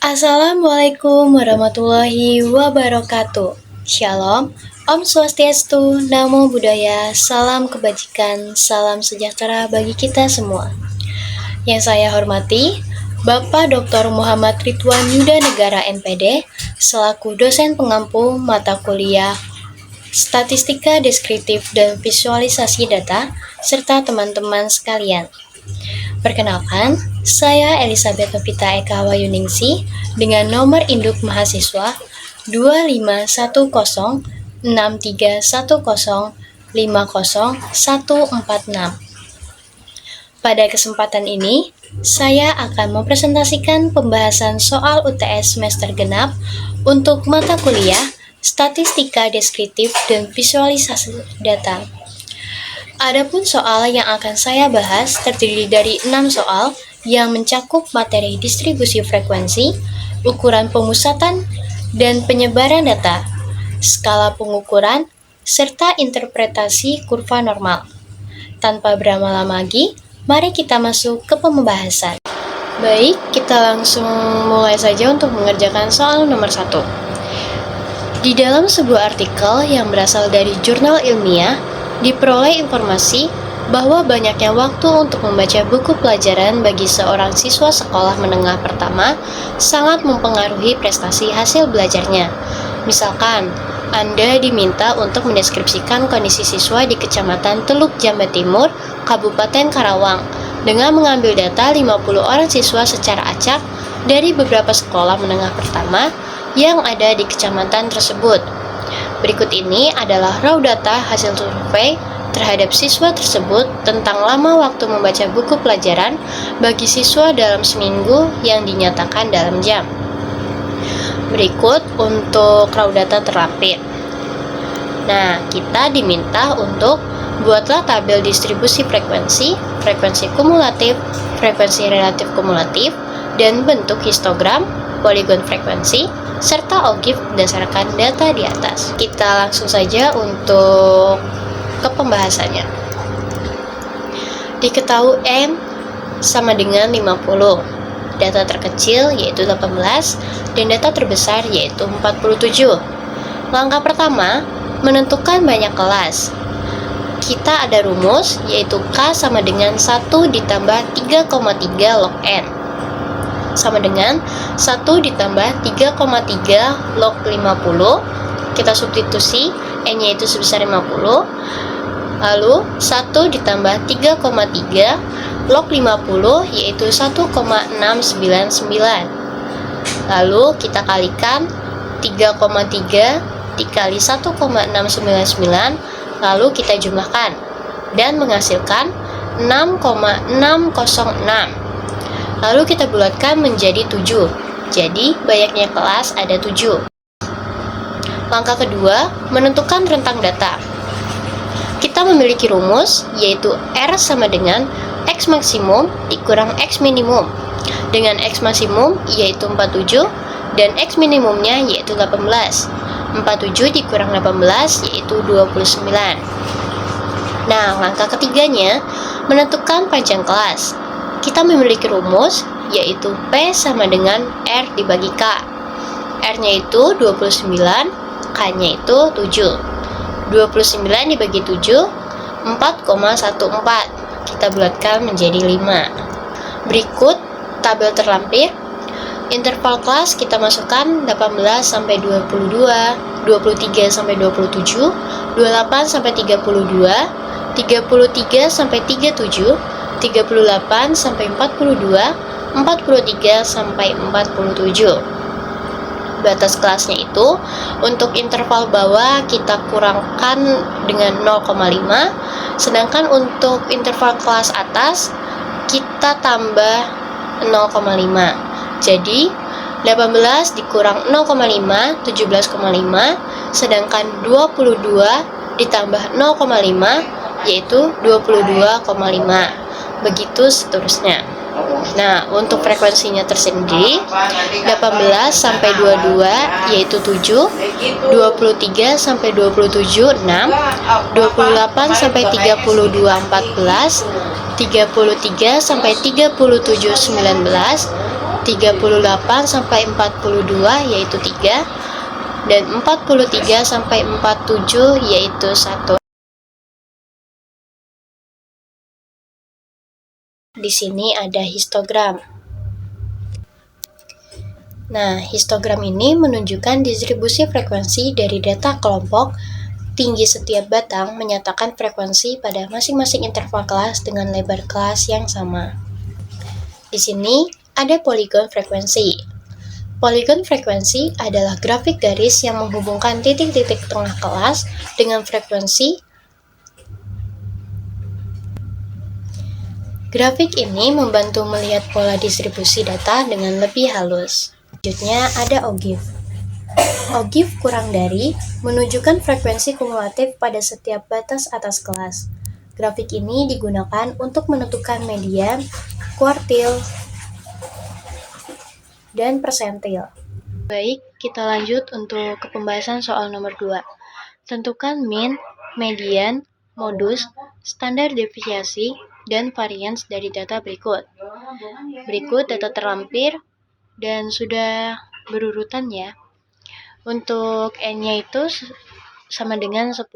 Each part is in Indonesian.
Assalamualaikum warahmatullahi wabarakatuh. Shalom, Om Swastiastu, Namo Buddhaya, salam kebajikan, salam sejahtera bagi kita semua. Yang saya hormati, Bapak Dr. Muhammad Ridwan Yuda Negara MPD, selaku dosen pengampu mata kuliah Statistika Deskriptif dan Visualisasi Data, serta teman-teman sekalian. Perkenalkan, saya Elizabeth Novita Eka Wayuningsi dengan nomor induk mahasiswa 2510631050146. Pada kesempatan ini, saya akan mempresentasikan pembahasan soal UTS semester genap untuk mata kuliah Statistika Deskriptif dan Visualisasi Data. Adapun soal yang akan saya bahas terdiri dari 6 soal yang mencakup materi distribusi frekuensi, ukuran pemusatan, dan penyebaran data, skala pengukuran, serta interpretasi kurva normal. Tanpa berlama-lama lagi, mari kita masuk ke pembahasan. Baik, kita langsung mulai saja untuk mengerjakan soal nomor 1. Di dalam sebuah artikel yang berasal dari jurnal ilmiah, diperoleh informasi bahwa banyaknya waktu untuk membaca buku pelajaran bagi seorang siswa sekolah menengah pertama sangat mempengaruhi prestasi hasil belajarnya. Misalkan, Anda diminta untuk mendeskripsikan kondisi siswa di Kecamatan Teluk Jambe Timur, Kabupaten Karawang, dengan mengambil data 50 orang siswa secara acak dari beberapa sekolah menengah pertama yang ada di kecamatan tersebut. Berikut ini adalah raw data hasil survei terhadap siswa tersebut tentang lama waktu membaca buku pelajaran bagi siswa dalam seminggu yang dinyatakan dalam jam. Berikut untuk raw data terlampir. Nah, kita diminta untuk buatlah tabel distribusi frekuensi, frekuensi kumulatif, frekuensi relatif kumulatif, dan bentuk histogram, poligon frekuensi, serta OGIF berdasarkan data di atas. Kita langsung saja untuk ke pembahasannya. Diketahui M sama dengan 50. Data terkecil yaitu 18 dan data terbesar yaitu 47. Langkah pertama, menentukan banyak kelas. Kita ada rumus yaitu K sama dengan 1 ditambah 3,3 log N sama dengan 1 ditambah 3,3 log 50. Kita substitusi, N-nya itu sebesar 50. Lalu 1 ditambah 3,3 log 50 yaitu 1,699. Lalu kita kalikan 3,3 dikali 1,699, lalu kita jumlahkan dan menghasilkan 6,606. Lalu kita bulatkan menjadi 7. Jadi banyaknya kelas ada 7. Langkah kedua, menentukan rentang data. Kita memiliki rumus yaitu R sama dengan X maksimum dikurang X minimum. Dengan X maksimum yaitu 47 dan X minimumnya yaitu 18. 47 dikurang 18 yaitu 29. Nah, langkah ketiganya, menentukan panjang kelas. Kita memiliki rumus yaitu P sama dengan R dibagi K. R-nya itu 29, K-nya itu 7. 29 dibagi 7, 4,14. Kita bulatkan menjadi 5. Berikut tabel terlampir. Interval kelas kita masukkan 18 sampai 22, 23 sampai 27, 28 sampai 32, 33 sampai 37, 38 sampai 42, 43 sampai 47. Batas kelasnya itu untuk interval bawah kita kurangkan dengan 0,5, sedangkan untuk interval kelas atas kita tambah 0,5. Jadi 18 dikurang 0,5, 17,5, sedangkan 22 ditambah 0,5 yaitu 22,5. Begitu seterusnya. Nah, untuk frekuensinya tersendiri 18 sampai 22 yaitu 7, 23 sampai 27 6, 28 sampai 32 14, 33 sampai 37 19, 38 sampai 42 yaitu 3, dan 43 sampai 47 yaitu 1. Di sini ada histogram. Nah, histogram ini menunjukkan distribusi frekuensi dari data kelompok. Tinggi setiap batang menyatakan frekuensi pada masing-masing interval kelas dengan lebar kelas yang sama. Di sini ada poligon frekuensi. Poligon frekuensi adalah grafik garis yang menghubungkan titik-titik tengah kelas dengan frekuensi. Grafik ini membantu melihat pola distribusi data dengan lebih halus. Selanjutnya ada ogive. Ogive kurang dari menunjukkan frekuensi kumulatif pada setiap batas atas kelas. Grafik ini digunakan untuk menentukan median, kuartil, dan persentil. Baik, kita lanjut untuk ke pembahasan soal nomor 2. Tentukan mean, median, modus, standar deviasi, dan varians dari data berikut. Berikut data terlampir dan sudah berurutan ya. Untuk n-nya itu sama dengan 10.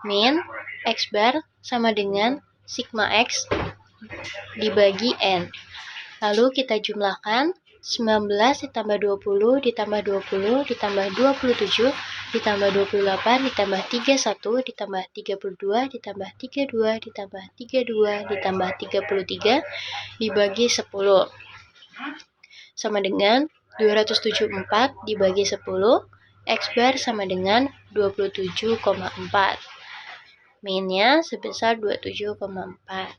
Min x bar sama dengan sigma x dibagi n. Lalu kita jumlahkan 19 ditambah 20 ditambah 20 ditambah 27 ditambah 28 ditambah 31 ditambah 32 ditambah 32 ditambah 32 ditambah 33 dibagi 10 sama dengan 274 dibagi 10. X bar sama dengan 27,4. Minnya sebesar 27,4.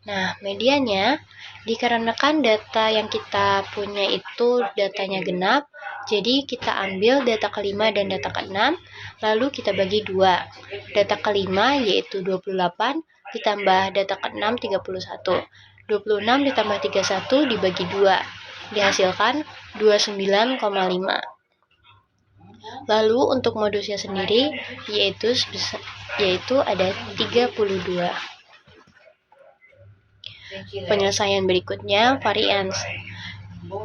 Nah, mediannya dikarenakan data yang kita punya itu datanya genap, jadi kita ambil data kelima dan data keenam, lalu kita bagi 2. Data kelima yaitu 28 ditambah data keenam 31. 26 ditambah 31 dibagi 2, dihasilkan 29,5. Lalu untuk modusnya sendiri yaitu ada 32. Penyelesaian berikutnya varians.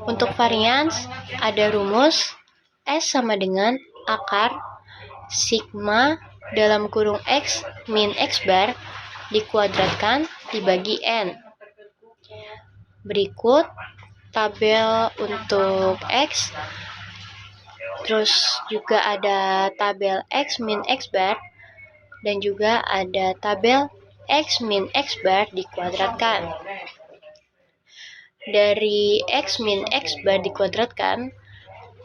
Untuk varians ada rumus S sama dengan akar sigma dalam kurung X min X bar dikuadratkan dibagi N. Berikut tabel untuk X, terus juga ada tabel X min X bar, dan juga ada tabel X min X bar dikuadratkan. Dari X min X bar dikuadratkan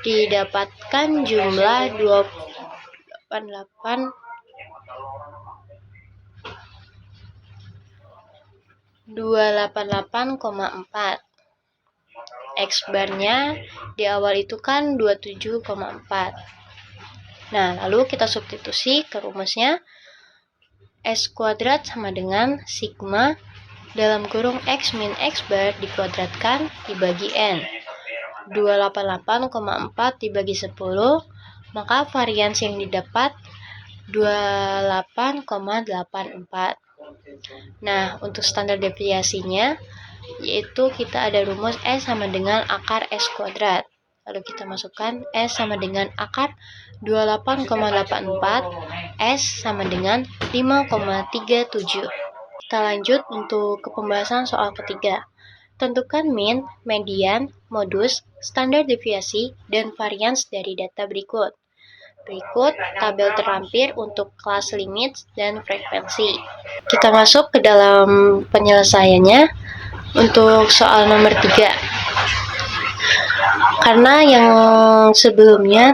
didapatkan jumlah 288,4. X barnya di awal itu kan 27,4. Nah, lalu kita substitusi ke rumusnya. S kuadrat sama dengan sigma dalam kurung X min X bar dikuadratkan dibagi N. 288,4 dibagi 10, maka varians yang didapat 28,84. Nah, untuk standar deviasinya yaitu kita ada rumus S sama dengan akar S kuadrat. Lalu kita masukkan S sama dengan akar 28,84, S sama dengan 5,37. Kita lanjut untuk ke pembahasan soal ketiga. Tentukan mean, median, modus, standar deviasi, dan varians dari data berikut. Berikut tabel terlampir untuk kelas limit dan frekuensi. Kita masuk ke dalam penyelesaiannya untuk soal nomor 3. Karena yang sebelumnya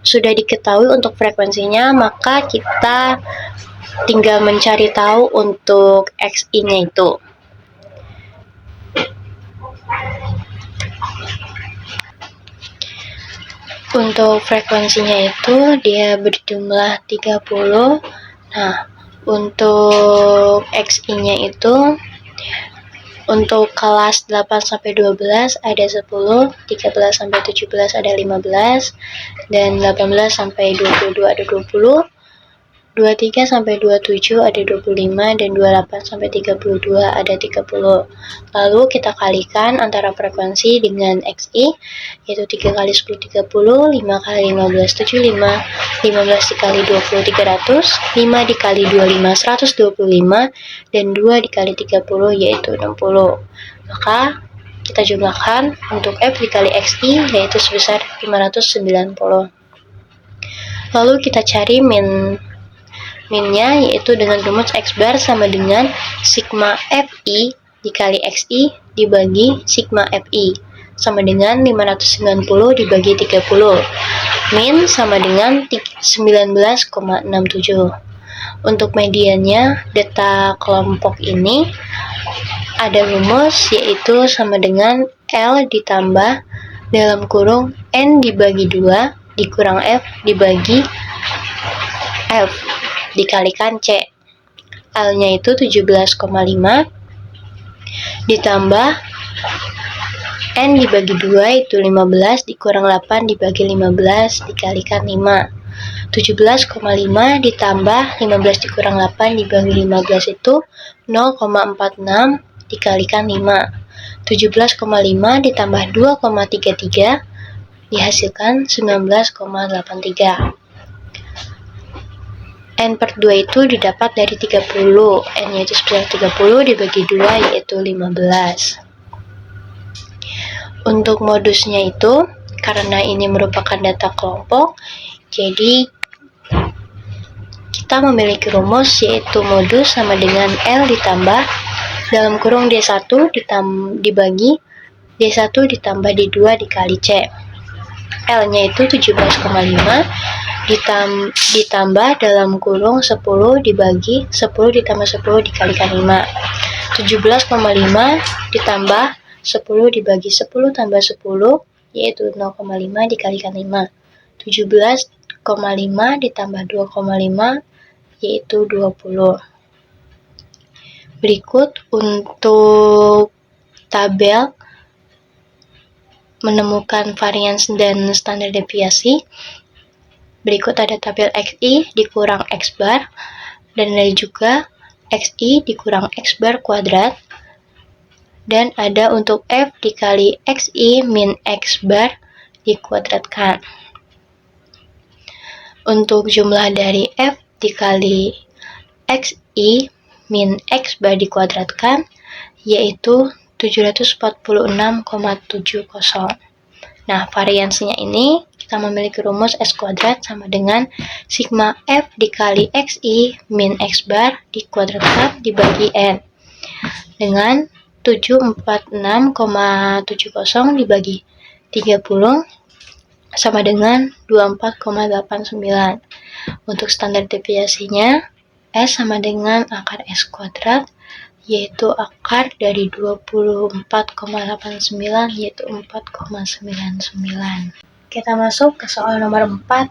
sudah diketahui untuk frekuensinya, maka kita tinggal mencari tahu untuk XI-nya itu. Untuk frekuensinya itu dia berjumlah 30. Nah, untuk XI-nya itu untuk kelas 8 sampai 12 ada 10, 13 sampai 17 ada 15, dan 18 sampai 22 ada 20, 23 sampai 27 ada 25 dan 28 sampai 32 ada 30. Lalu kita kalikan antara frekuensi dengan XI, yaitu 3 kali 10 30, 5 kali 15 75, 15 dikali 20 300, 5 dikali 25 125, dan 2 dikali 30 yaitu 60. Maka kita jumlahkan untuk F dikali XI yaitu sebesar 590. Lalu kita cari minnya, yaitu dengan rumus X bar sama dengan sigma Fi dikali Xi dibagi sigma Fi sama dengan 590 dibagi 30. Min sama dengan 19,67. Untuk mediannya data kelompok ini ada rumus yaitu sama dengan L ditambah dalam kurung N dibagi 2 dikurang F dibagi F dikalikan C. L-nya itu 17,5 ditambah N dibagi 2 itu 15 dikurang 8 dibagi 15 dikalikan 5. 17,5 ditambah 15 dikurang 8 dibagi 15 itu 0,46 dikalikan 5. 17,5 ditambah 2,33 dihasilkan 19,83. N per 2 itu didapat dari 30. N yaitu sebesar 30 dibagi 2 yaitu 15. Untuk modusnya itu, karena ini merupakan data kelompok, jadi kita memiliki rumus yaitu modus sama dengan L ditambah dalam kurung D1 dibagi D1 ditambah D2 dikali C. L-nya itu 17,5 ditambah dalam kurung 10 dibagi 10 ditambah 10 dikalikan 5. 17,5 ditambah 10 dibagi 10 tambah 10 yaitu 0,5 dikalikan 5. 17,5 ditambah 2,5 yaitu 20. Berikut untuk tabel menemukan varians dan standar deviasi. Berikut ada tabel XI dikurang X bar, dan ada juga XI dikurang X bar kuadrat, dan ada untuk F dikali XI min X bar dikuadratkan. Untuk jumlah dari F dikali XI min X bar dikuadratkan yaitu 746,70. Nah, variansinya ini kita memiliki rumus S kuadrat sama dengan sigma F dikali XI min X bar dikuadratkan dibagi N dengan 746,70 dibagi 30 sama dengan 24,89. Untuk standar deviasinya S sama dengan akar S kuadrat yaitu akar dari 24,89 yaitu 4,99. Kita masuk ke soal nomor 4.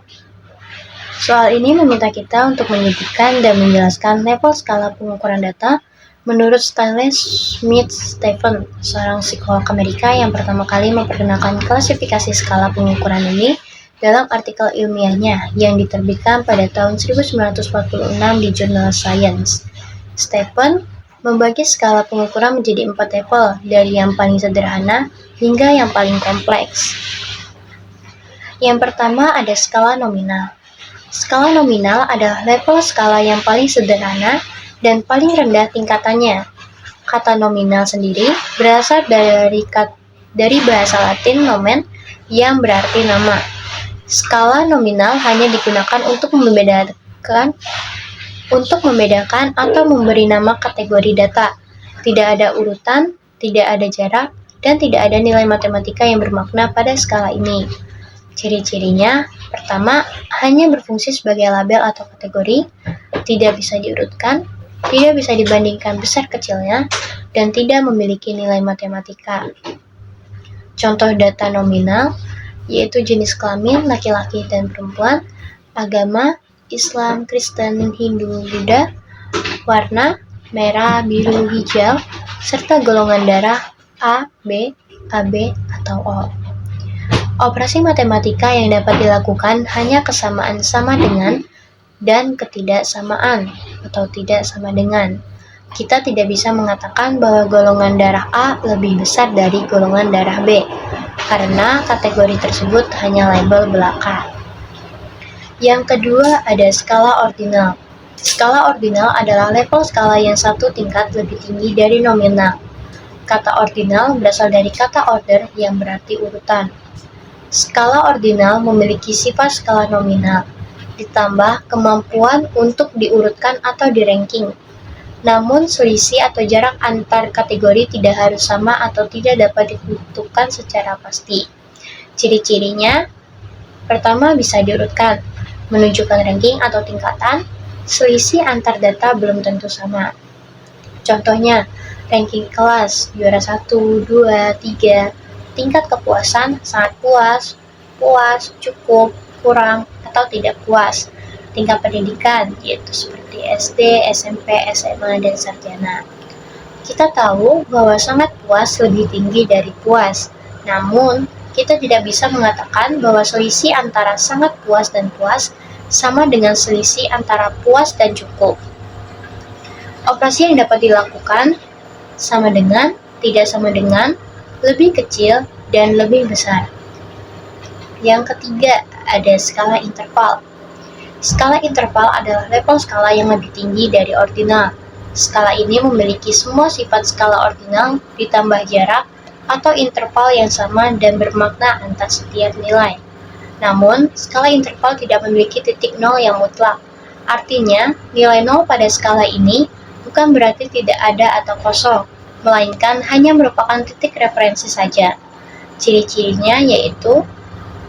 Soal ini meminta kita untuk menyebutkan dan menjelaskan level skala pengukuran data menurut Stanley Smith Stephen, seorang psikolog Amerika yang pertama kali memperkenalkan klasifikasi skala pengukuran ini dalam artikel ilmiahnya yang diterbitkan pada tahun 1946 di jurnal Science. Stephen membagi skala pengukuran menjadi 4 level, dari yang paling sederhana hingga yang paling kompleks. Yang pertama ada skala nominal. Skala nominal adalah level skala yang paling sederhana dan paling rendah tingkatannya. Kata nominal sendiri berasal dari bahasa Latin nomen yang berarti nama. Skala nominal hanya digunakan untuk membedakan atau memberi nama kategori data. Tidak ada urutan, tidak ada jarak, dan tidak ada nilai matematika yang bermakna pada skala ini. Ciri-cirinya, pertama, hanya berfungsi sebagai label atau kategori, tidak bisa diurutkan, tidak bisa dibandingkan besar kecilnya, dan tidak memiliki nilai matematika. Contoh data nominal, yaitu jenis kelamin laki-laki dan perempuan, agama, Islam, Kristen, Hindu, Buddha, warna, merah, biru, hijau, serta golongan darah A, B, AB, atau O. Operasi matematika yang dapat dilakukan hanya kesamaan sama dengan dan ketidaksamaan atau tidak sama dengan. Kita tidak bisa mengatakan bahwa golongan darah A lebih besar dari golongan darah B, karena kategori tersebut hanya label belaka. Yang kedua ada skala ordinal. Skala ordinal adalah level skala yang satu tingkat lebih tinggi dari nominal. Kata ordinal berasal dari kata order yang berarti urutan. Skala ordinal memiliki sifat skala nominal, ditambah kemampuan untuk diurutkan atau di-ranking. Namun, selisih atau jarak antar kategori tidak harus sama atau tidak dapat ditentukan secara pasti. Ciri-cirinya, pertama bisa diurutkan, menunjukkan ranking atau tingkatan, selisih antar data belum tentu sama. Contohnya, ranking kelas, juara 1, 2, 3, tingkat kepuasan, sangat puas, puas, cukup, kurang, atau tidak puas. Tingkat pendidikan, yaitu seperti SD, SMP, SMA, dan sarjana. Kita tahu bahwa sangat puas lebih tinggi dari puas, namun kita tidak bisa mengatakan bahwa selisih antara sangat puas dan puas sama dengan selisih antara puas dan cukup. Operasi yang dapat dilakukan sama dengan, tidak sama dengan, lebih kecil, dan lebih besar. Yang ketiga, ada skala interval. Skala interval adalah level skala yang lebih tinggi dari ordinal. Skala ini memiliki semua sifat skala ordinal ditambah jarak atau interval yang sama dan bermakna antar setiap nilai. Namun, skala interval tidak memiliki titik nol yang mutlak. Artinya, nilai nol pada skala ini bukan berarti tidak ada atau kosong, melainkan hanya merupakan titik referensi saja. Ciri-cirinya yaitu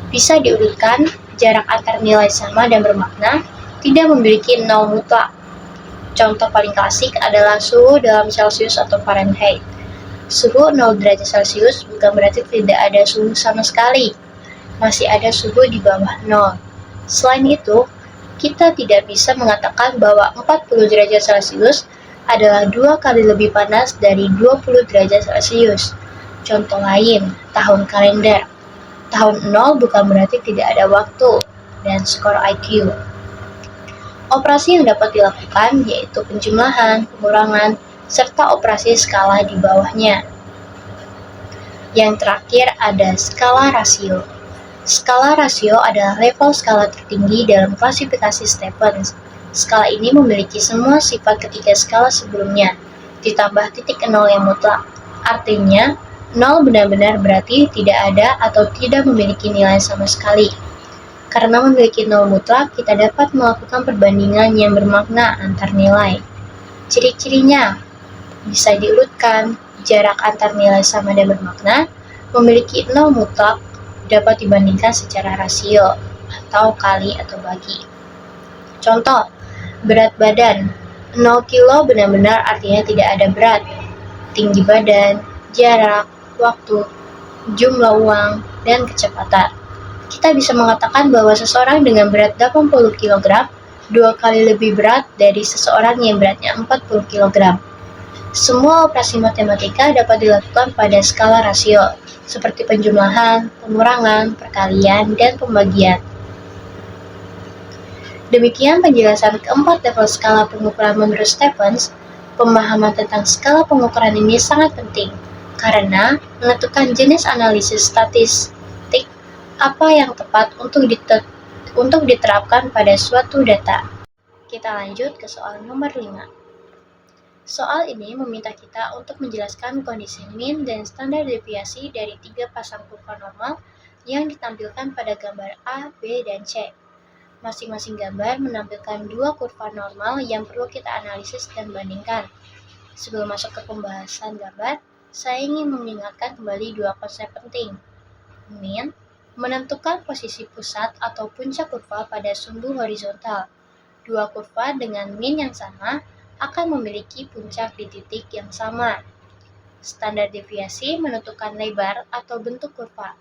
bisa diurutkan, jarak antar nilai sama dan bermakna, tidak memiliki nol mutlak. Contoh paling klasik adalah suhu dalam Celcius atau Fahrenheit. Suhu 0 derajat Celcius bukan berarti tidak ada suhu sama sekali. Masih ada suhu di bawah 0. Selain itu, kita tidak bisa mengatakan bahwa 40 derajat Celcius adalah 2 kali lebih panas dari 20 derajat Celcius. Contoh lain, tahun kalender. Tahun 0 bukan berarti tidak ada waktu, dan skor IQ. Operasi yang dapat dilakukan yaitu penjumlahan, pengurangan, serta operasi skala di bawahnya. Yang terakhir ada skala rasio. Skala rasio adalah level skala tertinggi dalam klasifikasi Stephens. Skala ini memiliki semua sifat ketiga skala sebelumnya, ditambah titik nol yang mutlak. Artinya, 0 benar-benar berarti tidak ada atau tidak memiliki nilai sama sekali. Karena memiliki 0 mutlak, kita dapat melakukan perbandingan yang bermakna antar nilai. Ciri-cirinya bisa diurutkan, jarak antar nilai sama dan bermakna, memiliki 0 mutlak, dapat dibandingkan secara rasio atau kali atau bagi. Contoh, berat badan 0 kilo benar-benar artinya tidak ada berat. Tinggi badan, jarak, waktu, jumlah uang, dan kecepatan. Kita bisa mengatakan bahwa seseorang dengan berat 80 kg 2 kali lebih berat dari seseorang yang beratnya 40 kg. Semua operasi matematika dapat dilakukan pada skala rasio, seperti penjumlahan, pengurangan, perkalian, dan pembagian. Demikian penjelasan keempat level skala pengukuran menurut Stephens. Pemahaman tentang skala pengukuran ini sangat penting, karena menentukan jenis analisis statistik apa yang tepat untuk diterapkan pada suatu data. Kita lanjut ke soal nomor 5. Soal ini meminta kita untuk menjelaskan kondisi mean dan standar deviasi dari 3 pasang kurva normal yang ditampilkan pada gambar A, B, dan C. Masing-masing gambar menampilkan 2 kurva normal yang perlu kita analisis dan bandingkan. Sebelum masuk ke pembahasan gambar, saya ingin mengingatkan kembali 2 konsep penting. Mean, menentukan posisi pusat atau puncak kurva pada sumbu horizontal. 2 kurva dengan mean yang sama akan memiliki puncak di titik yang sama. Standar deviasi menentukan lebar atau bentuk kurva.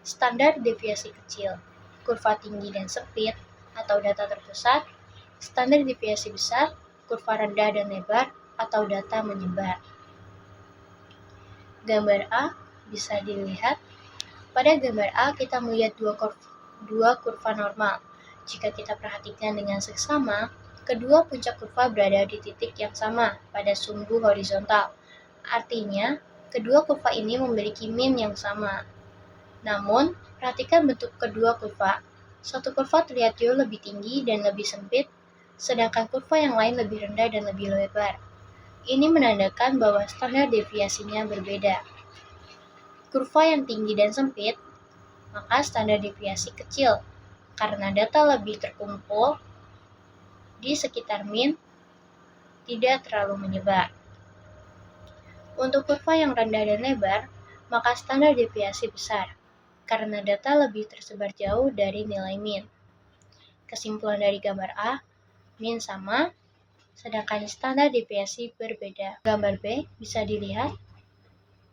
Standar deviasi kecil, kurva tinggi dan sempit atau data terpusat. Standar deviasi besar, kurva rendah dan lebar atau data menyebar. Gambar A bisa dilihat. Pada gambar A kita melihat dua kurva normal. Jika kita perhatikan dengan seksama, kedua puncak kurva berada di titik yang sama pada sumbu horizontal. Artinya, kedua kurva ini memiliki min yang sama. Namun, perhatikan bentuk kedua kurva. Satu kurva terlihat jauh lebih tinggi dan lebih sempit, sedangkan kurva yang lain lebih rendah dan lebih lebar. Ini menandakan bahwa standar deviasinya berbeda. Kurva yang tinggi dan sempit, maka standar deviasi kecil, karena data lebih terkumpul di sekitar min, tidak terlalu menyebar. Untuk kurva yang rendah dan lebar, maka standar deviasi besar, karena data lebih tersebar jauh dari nilai min. Kesimpulan dari gambar A, min sama, sedangkan standar deviasi berbeda. Gambar B bisa dilihat,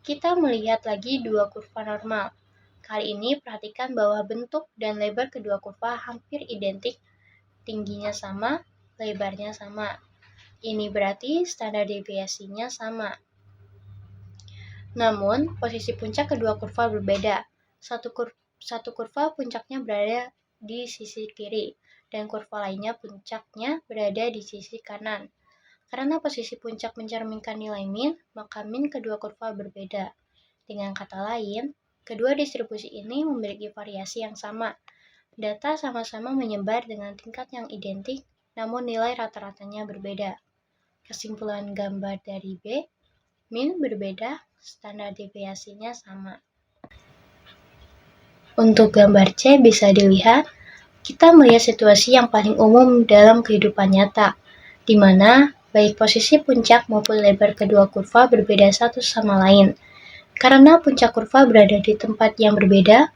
kita melihat lagi dua kurva normal. Kali ini perhatikan bahwa bentuk dan lebar kedua kurva hampir identik, tingginya sama, lebarnya sama. Ini berarti standar deviasinya sama. Namun, posisi puncak kedua kurva berbeda. Satu kurva puncaknya berada di sisi kiri, dan kurva lainnya puncaknya berada di sisi kanan. Karena posisi puncak mencerminkan nilai min, maka min kedua kurva berbeda. Dengan kata lain, kedua distribusi ini memiliki variasi yang sama. Data sama-sama menyebar dengan tingkat yang identik, namun nilai rata-ratanya berbeda. Kesimpulan gambar dari B, min berbeda, standar deviasinya sama. Untuk gambar C bisa dilihat, kita melihat situasi yang paling umum dalam kehidupan nyata, di mana baik posisi puncak maupun lebar kedua kurva berbeda satu sama lain. Karena puncak kurva berada di tempat yang berbeda,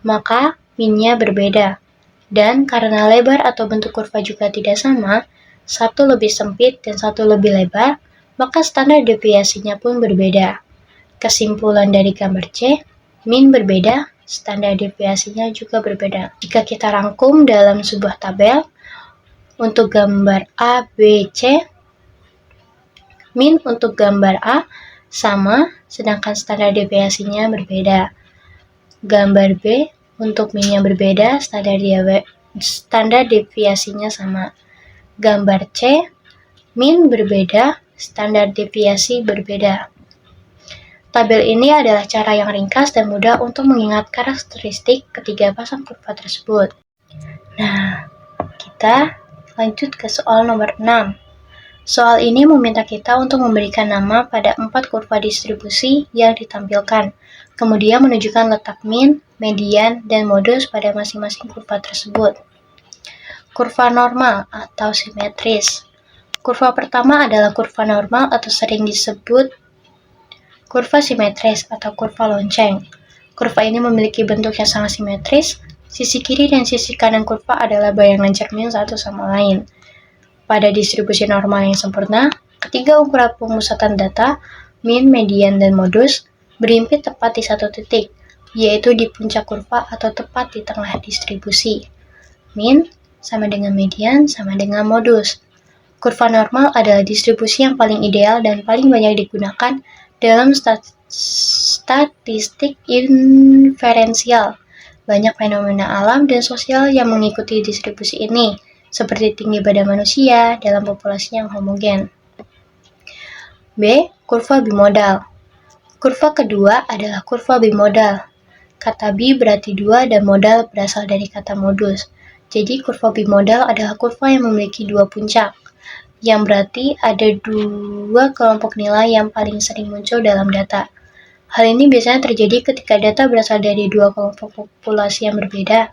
maka minnya berbeda. Dan karena lebar atau bentuk kurva juga tidak sama, satu lebih sempit dan satu lebih lebar, maka standar deviasinya pun berbeda. Kesimpulan dari gambar C, min berbeda, standar deviasinya juga berbeda. Jika kita rangkum dalam sebuah tabel, untuk gambar A, B, C, min untuk gambar A sama, sedangkan standar deviasinya berbeda. Gambar B, untuk minnya berbeda, standar deviasinya sama. Gambar C, min berbeda, standar deviasi berbeda. Tabel ini adalah cara yang ringkas dan mudah untuk mengingat karakteristik ketiga pasang kurva tersebut. Nah, kita lanjut ke soal nomor 6. Soal ini meminta kita untuk memberikan nama pada 4 kurva distribusi yang ditampilkan, kemudian menunjukkan letak min, median, dan modus pada masing-masing kurva tersebut. Kurva normal atau simetris. Kurva pertama adalah kurva normal atau sering disebut kurva simetris atau kurva lonceng. Kurva ini memiliki bentuk yang sangat simetris. Sisi kiri dan sisi kanan kurva adalah bayangan cermin satu sama lain. Pada distribusi normal yang sempurna, ketiga ukuran pemusatan data, min, median, dan modus, berhimpit tepat di satu titik, yaitu di puncak kurva atau tepat di tengah distribusi. Min sama dengan median sama dengan modus. Kurva normal adalah distribusi yang paling ideal dan paling banyak digunakan dalam statistik inferensial. Banyak fenomena alam dan sosial yang mengikuti distribusi ini, seperti tinggi badan manusia dalam populasi yang homogen. B. Kurva bimodal. Kurva kedua adalah kurva bimodal. Kata bi berarti dua dan modal berasal dari kata modus. Jadi kurva bimodal adalah kurva yang memiliki dua puncak, yang berarti ada dua kelompok nilai yang paling sering muncul dalam data. Hal ini biasanya terjadi ketika data berasal dari dua kelompok populasi yang berbeda.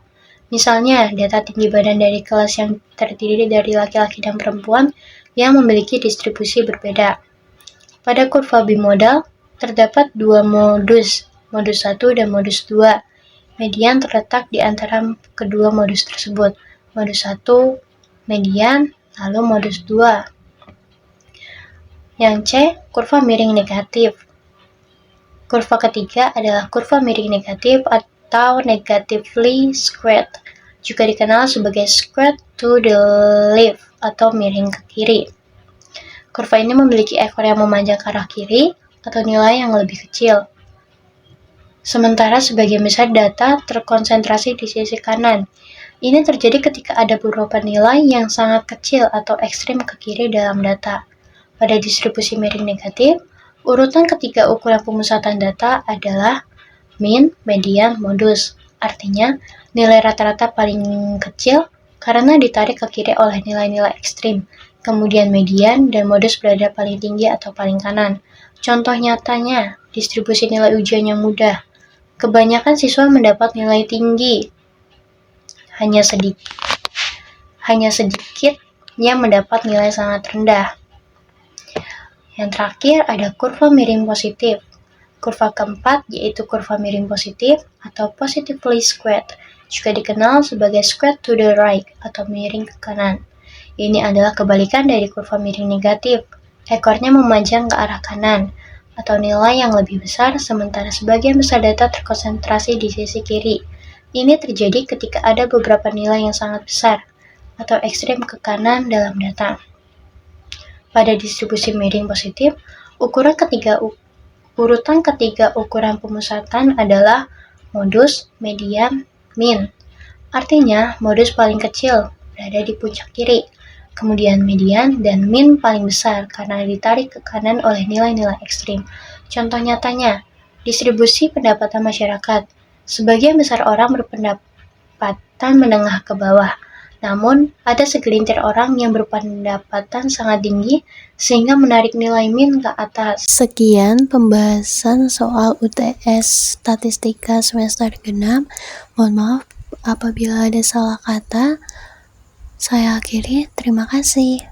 Misalnya, data tinggi badan dari kelas yang terdiri dari laki-laki dan perempuan yang memiliki distribusi berbeda. Pada kurva bimodal, terdapat dua modus 1 dan modus 2. Median terletak di antara kedua modus tersebut. Modus 1, median, lalu modus 2. Yang C, kurva miring negatif. Kurva ketiga adalah kurva miring negatif atau negatively skewed, juga dikenal sebagai skewed to the left atau miring ke kiri. Kurva ini memiliki ekor yang memanjang ke arah kiri atau nilai yang lebih kecil. sementara sebagian besar data terkonsentrasi di sisi kanan. Ini terjadi ketika ada beberapa nilai yang sangat kecil atau ekstrim ke kiri dalam data. Pada distribusi miring negatif, urutan ketiga ukuran pemusatan data adalah min, median, modus. Artinya, nilai rata-rata paling kecil karena ditarik ke kiri oleh nilai-nilai ekstrim, kemudian median dan modus berada paling tinggi atau paling kanan. Contoh nyatanya, distribusi nilai ujian yang mudah. Kebanyakan siswa mendapat nilai tinggi, hanya sedikit yang mendapat nilai sangat rendah. Yang terakhir ada kurva miring positif. Kurva keempat yaitu kurva miring positif atau positively skewed, juga dikenal sebagai skewed to the right atau miring ke kanan. Ini adalah kebalikan dari kurva miring negatif. Ekornya memanjang ke arah kanan atau nilai yang lebih besar, sementara sebagian besar data terkonsentrasi di sisi kiri. Ini terjadi ketika ada beberapa nilai yang sangat besar atau ekstrem ke kanan dalam data. Pada distribusi miring positif, urutan ketiga ukuran pemusatan adalah modus, median, min. Artinya, modus paling kecil berada di puncak kiri, kemudian median dan min paling besar karena ditarik ke kanan oleh nilai-nilai ekstrim. Contoh nyatanya, distribusi pendapatan masyarakat. Sebagian besar orang berpendapatan menengah ke bawah, namun ada segelintir orang yang berpendapatan sangat tinggi sehingga menarik nilai min ke atas. Sekian pembahasan soal UTS Statistika semester genap. Mohon maaf apabila ada salah kata. Saya akhiri, terima kasih.